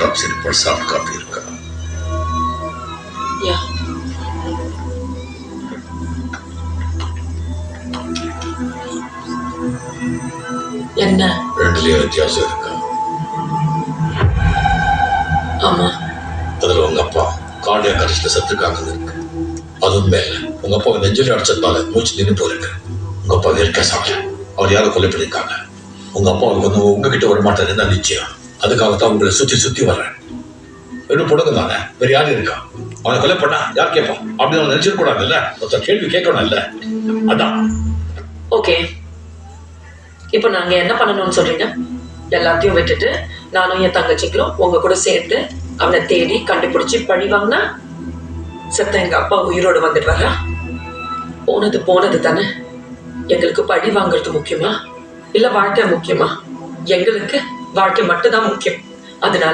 Autopsy report soft copy இருக்கா? யா. என்ன? ரெண்டுலயும் வித்தியாசம் இருக்கா? ஆமா. அதுல உங்க அப்பா கார்டியா கரெக்ட்ல செத்துருக்காங்கன்னு இருக்கு. அது உண்மை இல்லை. உங்க அப்பா நெஞ்சில் அடிச்சதுனால மூச்சு நின்று போயிருக்கு. உங்க அப்பா இயற்கை சாப்பிட அவர் யாரும் கொலை பண்ணியிருக்காங்க. உங்க அப்பாவுக்கு வந்து உங்ககிட்ட வர மாட்டாருன்னு தான் நிச்சயம். அதுக்காகத்தான் உங்களை சுத்தி சுத்தி வர்றேன். வெறும் பொடுங்க தானே, வேற யாரும் இருக்கா? அவனை கொலை பண்ணா யார் கேட்பான்? அப்படின்னு அவன் நினைச்சிடக்கூடாது இல்ல, ஒருத்தர் கேள்வி கேட்கணும் இல்ல. அதான். ஓகே, இப்போ நாங்க என்ன பண்ணணும்னு சொல்றீங்க? எல்லாத்தையும் விட்டுட்டு நானும் என் தங்கச்சிகளும் உங்க கூட சேர்ந்து அவனை தேடி கண்டுபிடிச்சு பழி வாங்கினா செத்த எங்க அப்பா உயிரோடு வந்துட்டு வரா? போனது போனது தானே. எங்களுக்கு பழி வாங்குறது முக்கியமா இல்ல வாழ்க்கை முக்கியமா? எங்களுக்கு வாழ்க்கை மட்டும்தான் முக்கியம். அதனால